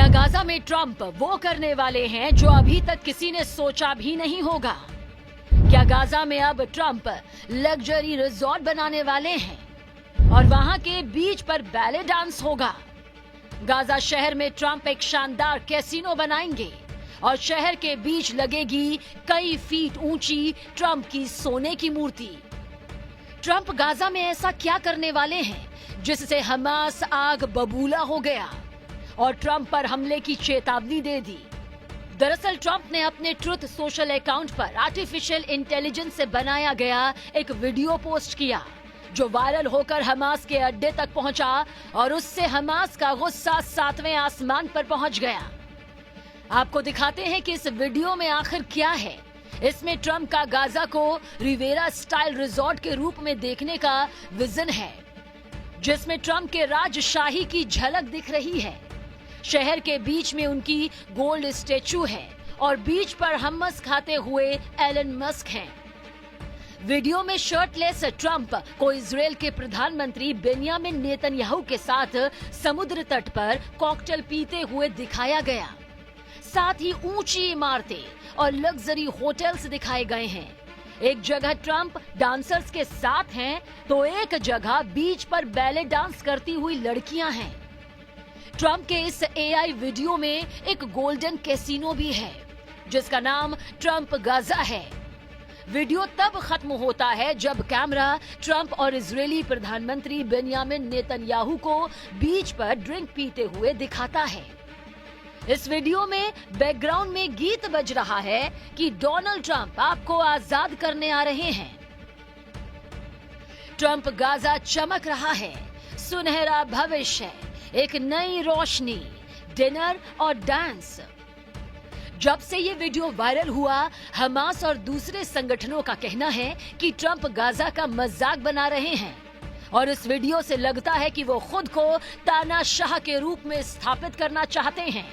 क्या गाजा में ट्रंप वो करने वाले हैं जो अभी तक किसी ने सोचा भी नहीं होगा? क्या गाजा में अब ट्रंप लग्जरी रिजॉर्ट बनाने वाले हैं और वहां के बीच पर बैले डांस होगा? गाजा शहर में ट्रंप एक शानदार कैसीनो बनाएंगे और शहर के बीच लगेगी कई फीट ऊंची ट्रंप की सोने की मूर्ति। ट्रंप गाजा में ऐसा क्या करने वाले हैं जिससे हमास आग बबूला हो गया और ट्रंप पर हमले की चेतावनी दे दी? दरअसल ट्रंप ने अपने ट्रुथ सोशल अकाउंट पर आर्टिफिशियल इंटेलिजेंस से बनाया गया एक वीडियो पोस्ट किया जो वायरल होकर हमास के अड्डे तक पहुंचा और उससे हमास का गुस्सा 7वें आसमान पर पहुंच गया। आपको दिखाते हैं कि इस वीडियो में आखिर क्या है। इसमें ट्रंप का गाजा को रिवेरा स्टाइल रिजॉर्ट के रूप में देखने का विजन है, जिसमें ट्रंप के राजशाही की झलक दिख रही है। शहर के बीच में उनकी गोल्ड स्टैचू है और बीच पर हमस खाते हुए एलन मस्क हैं। वीडियो में शर्टलेस ट्रंप को इजराइल के प्रधानमंत्री बेंयामिन नेतन्याहू के साथ समुद्र तट पर कॉकटेल पीते हुए दिखाया गया। साथ ही ऊंची इमारतें और लग्जरी होटल्स दिखाए गए हैं। एक जगह ट्रंप डांसर्स के साथ हैं तो एक जगह बीच पर बैले डांस करती हुई लड़कियां हैं। ट्रंप के इस एआई वीडियो में एक गोल्डन कैसीनो भी है जिसका नाम ट्रंप गाजा है। वीडियो तब खत्म होता है जब कैमरा ट्रंप और इजरायली प्रधानमंत्री बेंयामिन नेतन्याहू को बीच पर ड्रिंक पीते हुए दिखाता है। इस वीडियो में बैकग्राउंड में गीत बज रहा है कि डोनाल्ड ट्रंप आपको आजाद करने आ रहे हैं। ट्रंप गाजा चमक रहा है, सुनहरा भविष्य, एक नई रोशनी, डिनर और डांस। जब से ये वीडियो वायरल हुआ, हमास और दूसरे संगठनों का कहना है कि ट्रंप गाजा का मजाक बना रहे हैं और इस वीडियो से लगता है कि वो खुद को तानाशाह के रूप में स्थापित करना चाहते हैं।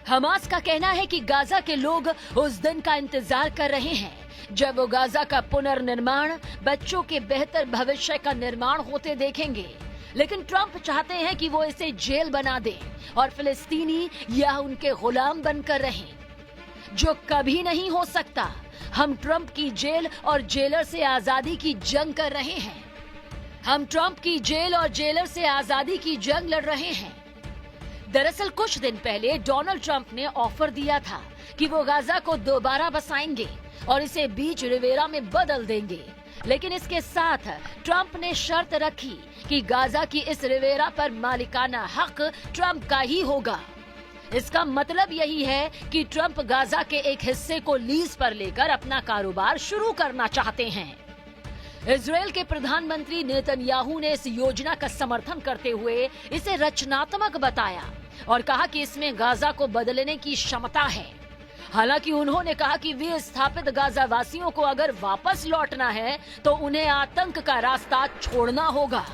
हमास का कहना है कि गाजा के लोग उस दिन का इंतजार कर रहे हैं जब वो गाजा का पुनर्निर्माण, बच्चों के बेहतर भविष्य का निर्माण होते देखेंगे। लेकिन ट्रंप चाहते हैं कि वो इसे जेल बना दें और फिलिस्तीनी या उनके गुलाम बनकर रहें, जो कभी नहीं हो सकता। हम ट्रंप की जेल और जेलर से आजादी की जंग कर रहे हैं। हम ट्रंप की जेल और जेलर से आजादी की जंग लड़ रहे हैं। दरअसल कुछ दिन पहले डोनाल्ड ट्रंप ने ऑफर दिया था कि वो गाजा को दोबारा बसाएंगे और इसे बीच रिवेरा में बदल देंगे, लेकिन इसके साथ ट्रंप ने शर्त रखी कि गाजा की इस रिवेरा पर मालिकाना हक ट्रंप का ही होगा। इसका मतलब यही है कि ट्रंप गाजा के एक हिस्से को लीज पर लेकर अपना कारोबार शुरू करना चाहते हैं। इजराइल के प्रधानमंत्री नेतन्याहू ने इस योजना का समर्थन करते हुए इसे रचनात्मक बताया और कहा कि इसमें गाजा को बदलने की क्षमता है। हालांकि उन्होंने कहा कि विस्थापित गाजा वासियों को अगर वापस लौटना है तो उन्हें आतंक का रास्ता छोड़ना होगा।